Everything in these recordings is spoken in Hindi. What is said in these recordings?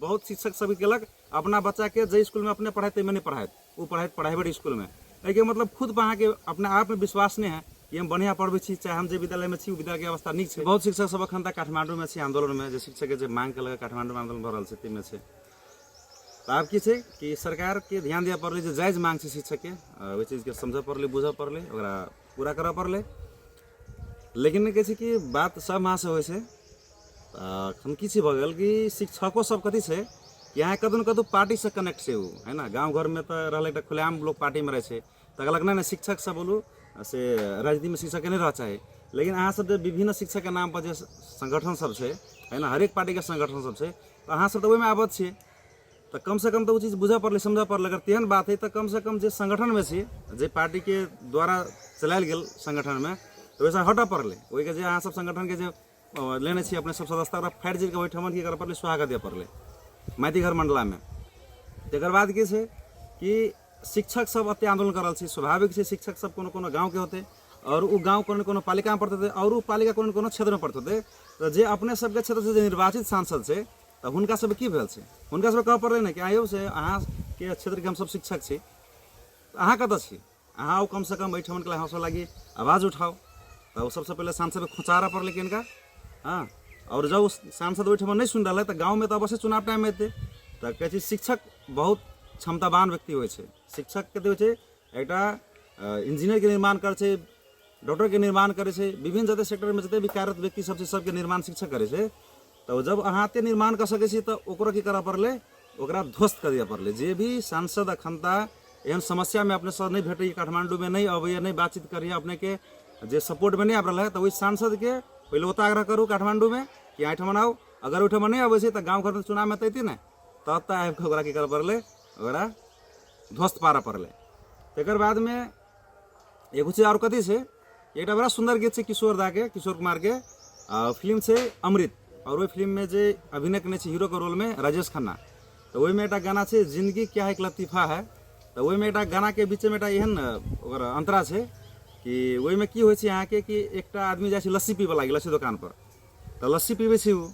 बहुत शिक्षक सब केलक अपना बच्चा के जे स्कूल में अपने पढ़ाए ताहिमे नहीं पढ़ाए, वो पढ़ाए प्राइवेट स्कूल में। एहिके मतलब खुद पर अहाँके अपने आप में विश्वास नहीं है कि हम बढ़िया पढ़बै छी, चाहे हम जे विद्यालय में छी विद्यालय के अवस्था नीक छै। बहुत शिक्षक सब अखन तक काठमांडू में छी आंदोलन में, जे शिक्षक के जे मांग केलक काठमांडू में आंदोलन भऽ रहल छै ताहिमे छै। तो आब की छै कि सरकार के ध्यान दिया पड़लै, जे जायज मांग छै शिक्षक के ओहि चीज के समझ पड़लै, बुझ पड़लै, ओकरा पूरा करऽ पड़लै। लेकिन नहि कहै छै कि बात सब मास होइ छै। एखन की छै भऽ गेल कि शिक्षको सब कथी छै कि यहाँ कतौ न कतौ पार्टी से कनेक्ट छै ओ, है ना। गाँव घर में तो रहलै एकटा खुलेआम लोग पार्टी में रहे छै, तो कहलक नहीं शिक्षक सब बोलू से राजनीति में शिक्षक के नहीं रह चाहे। लेकिन अहाँ सब विभिन्न शिक्षक के नाम पर जे संगठन सब छै, है ना, हरेक पार्टी के संगठन सब छै, तो अहाँ सब तो ओहिमे आबद छियै। तो कम से कम तो वो चीज बुझ पड़लै, समझ पड़लै। अगर तेहन बात है तो कम से कम जे संगठन में छी, जे पार्टी के द्वारा चलायल गेल संगठन में, तो वैसा हटऽ पड़लै। ओहि के जे अहाँ सब संगठन के जे लेने छी अपने सब सदस्यता, ओकरा फाटि के ओहिठमन की करऽ पड़लै, सुहागा दिअ पड़लै मैती घर मंडला में। तकर बाद की छै कि शिक्षक सब अत्ते आंदोलन कर रहल छै। स्वाभाविक छै शिक्षक सब कोनो कोनो गाँव के होते, और वो गाँव कोनो कोनो पालिका में पड़ते थे, और वो पालिका कोनो कोनो क्षेत्र में पड़ते थे। तो जे अपने सबके क्षेत्र से जे निर्वाचित सांसद छै, तो हुनका सब की भेल छै, हुनका सब कहऽ पड़लै ने कि आयौ से अहाँ के क्षेत्र के हम सब शिक्षक छी, अहाँ कतऽ छी, अहाँ कम से कम एहिठमन के हमसब लागी आवाज उठाओ। तो सबसे पहले सांसद के खोचारा पड़लै किनका, हाँ। और जब सांसद ओहिठमन नहीं सुन रहा है, तो गाँव में तो अवश्य चुनाव टाइम में एते। तो कहै छै शिक्षक बहुत क्षमतावान व्यक्ति होइ छै। शिक्षक कते होइ छै, एकटा इंजीनियर के निर्माण करे छै, डॉक्टर के निर्माण करे छै, विभिन्न जते सेक्टर में जते भी कार्यरत व्यक्ति सब छै, सबके निर्माण शिक्षक करे छै। तो जब अहाँ एते निर्माण कर सकै छी, तो ओकरा की करऽ पड़लै, ओकरा ध्वस्त कर दिअ पड़लै। जे भी सांसद अखनता एहन समस्या में अपने सब नहीं भेटैया, काठमांडू में नहीं अबैया, नहीं बातचीत करिए, अपने के जे सपोर्ट में नहीं आबि रहल है, तो ओहि सांसद के पहले ओतऽ आग्रह करू काठमांडू में कि एहिठमन आउ। अगर ओहिठमन नहीं अबै छै तो गाँव घर में चुनाव में तऽ अयतै ने, तब तऽ आबि कऽ ओकरा की करऽ पड़लै, ओकरा ध्वस्त पारऽ पड़लै। तकर बाद में एगो चीज और कथी छै, एकटा बड़ा सुंदर गीत छै किशोर दा के, किशोर कुमार के फिल्म छै अमृत। और वही फिल्म में जे अभिनय करने छै हीरो के रोल में राजेश खन्ना, तो वही में एक गाना छै जिंदगी क्या है एक लतीफा है। तो वही में एक गाना के बीच में एक एहन ओकर अंतरा छै कि वही में की होइ छै यहाँ के कि एक आदमी जाइ छै लस्सी पीबे लागी लस्सी दुकान पर। तो लस्सी पीबे छै, वो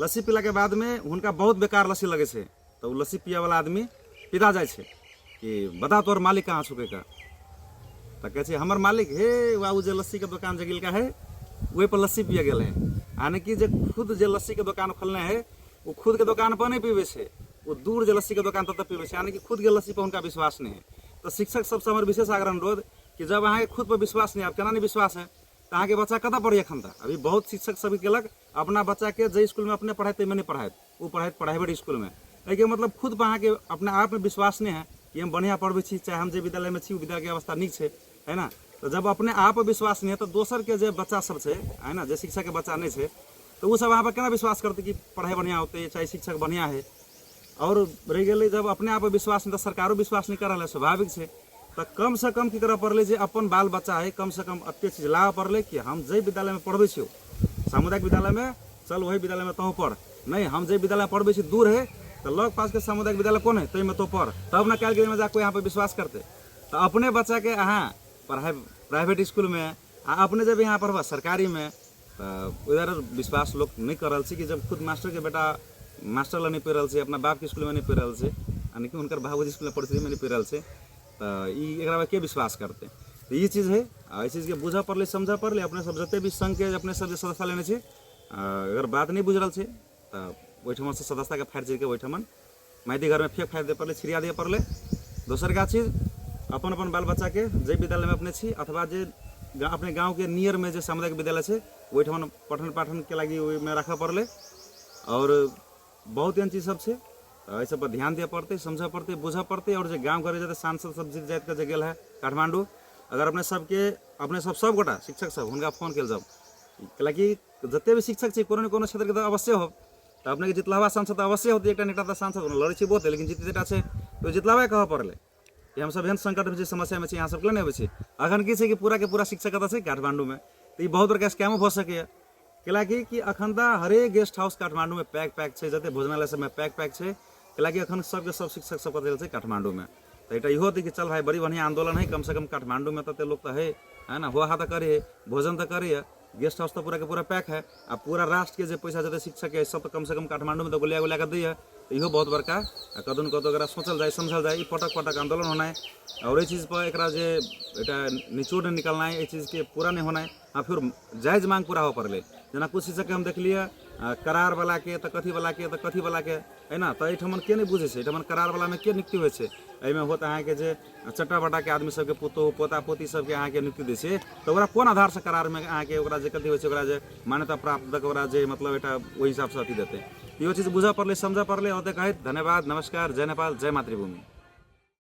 लस्सी पीला के बाद में हुनका बहुत बेकार लस्सी लगे छै। तो लस्सी पिए वाला आदमी पिता जाइ छै कि बता तोर मालिक कहाँ छुके का। तो कहै छै हमर मालिक हे बाबू जे लस्सी के दुकान जगिल का है, वही पर लस्सी पिए गेल है। यानी कि जे खुद जे लस्सी के दुकान खोलने है, वो खुद के दुकान पर नहीं पीबे छै, वो दूर जे लस्सी के दुकान तब पीबे छै। यानी कि खुद के लस्सी पर उनका विश्वास नहीं है। तो शिक्षक सबसे हमारे विशेष आग्रह अनुरोध कि जब अहाँ खुद पर विश्वास नहीं, आप केना नहीं विश्वास है, तो अहाँ के बच्चा कतऽ पढ़िए एखन तक। अभी बहुत शिक्षक सब केलक अपना बच्चा के जे स्कूल में अपने पढ़ाए ताहिमे नहीं पढ़ाए, वो पढ़ाए प्राइवेट स्कूल में। एहिके मतलब खुद पर अहाँ के अपने आप में विश्वास नहीं है कि हम बढ़िया पढ़बै छी, चाहे हम जे विद्यालय में छी विद्यालय के अवस्था नीक छै, है ना। तो जब अपने आप पर विश्वास नहीं है, तो दोसर के जे बच्चा सब छै, है ना, जे शिक्षक के बच्चा नहीं छै, तो वो सब अहाँ पर केना विश्वास करते कि पढ़ाई बढ़िया होते, चाहे शिक्षक बढ़िया है। और रह गए जब अपने आप पर विश्वास नहीं, तो सरकारों विश्वास नहीं कर रहा है, स्वाभाविक है। तो कम से कम की करऽ पड़लै, जे अपन बाल बच्चा है कम से कम अत्ते चीज लाबऽ पड़लै कि हम जे विद्यालय में पढ़बै छी, सामुदायिक विद्यालय में चल वही विद्यालय में तहूँ पढ़, नहीं हम जे विद्यालय में पढ़बै छी दूर है, तो लग पास के सामुदायिक विद्यालय कौन है ताहिमे तो पढ़, तब ना काल्हि में जाके यहाँ पर विश्वास करते। तो अपने बच्चा के अहाँ पढ़ाई प्राइवेट स्कूल में, अपने जब यहाँ पढ़बा सरकारी में, तो उधर विश्वास लोग नहीं कर रहा कि जब खुद मास्टर के बेटा मास्टर ला नहीं पढ़ रहा, अपना बाप के स्कूल में नहीं पढ़ रहा, यानी कि उनकर बाबूजी स्कूल में पढ़ते में नहीं पढ़ रहा, तो एकरा के विश्वास करते। तो ये चीज़ है, इस चीज़ के बुझ पड़े समझ पड़े। अपने सब जते भी संघ के अपने सब सदस्य लेने छे, अगर बात नहीं बुझ रहा है तो ओहिठमन से सदस्यता के फाटि के ओहिठमन मैती घर में फेंक फाटि दे पड़े, छिड़िया दिए पड़े। दोसर का चीज अपन अपन बाल बच्चा के जे विद्यालय में अपने छी, अथवा जे अपने गाँव के नियर में जो सामुदायिक विद्यालय है ओहिठमन पठन पाठन के लगी में रखा पड़े। और बहुत एहन चीज सब है, एहि सब पर ध्यान दिए पड़ते, समझ पड़ते, बुझ पड़ते। और जो गाँव घर जैसे सांसद सब जीत जात के गेल है काठमांडू, अगर अपने सब गोटा शिक्षक सब हुनका फोन कल जाओ, कैलाकि जते भी शिक्षक छै कोनो न कोनो क्षेत्र के तो अवश्य हो, तो अपने के जितलावा सांसद अवश्य होते। एक नेता सांसद लड़े छी बहुत, लेकिन जीतेटा है तो जितलावा कह पड़े कि हम सब एहन संकट में समस्या में यहाँ सब नहीं अबै। अखन की है कि पूरा के पूरा शिक्षक कतऽ काठमांडू में, तो ये बहुत बड़का स्कैमो भऽ सकैए। कैलाकि कि अखन तक हरेक गेस्ट हाउस काठमांडू में पैक है, जते भोजनालय सब में पैक है। कैलाकि अखन सबके सब शिक्षक सब पते काठमांडू में, तो यहाँ इहो होती कि चल भाई बड़ी बढ़िया आंदोलन है, कम से कम काठमांडू में तो लोग तो है ना, हुआ तो करे भोजन तो करे, गेस्ट हाउस तो पूरा के पूरा पैक है। अब पूरा राष्ट्र के जो पैसा जते शिक्षक है सब तो कम से कम काठमांडू में तो गोलिया गोलिया कर दी है, तो इहो बहुत बड़का कदम न कतौ एकरा सोचल जाए समझल जाए, पटक पटक आंदोलन होना है और ये चीज़ पर एकरा जे एटा निचोड़ निकलना है, ये चीज़ के पूरा नहीं होना है। हाँ फिर जायज मांग पूरा हो पड़े, जना कुछ चीज़ के हम देख लिए करार वाला के तो कथी वाला के तो कथी वाला के है ना, तो एठमन के नहीं बुझे से, एठमन करार वाला में के नियुक्ति हुए छै, एहिमे होत अहाँ के जे चट्टा बट्टा के आदमी सबके पुतोह पोता पोती सबके अहाँ के नियुक्ति दै छै, तो ओकरा कोन आधार से करार में अहाँ के ओकरा जे कथी होइ छै, ओकरा जे मान्यता प्राप्त तक ओकरा जे मतलब एटा ओहि हिसाब से अथी देते, इहो चीज बुझा पड़ले समझा पड़ले। और कहैत धन्यवाद, नमस्कार, जय नेपाल, जय मातृभूमि।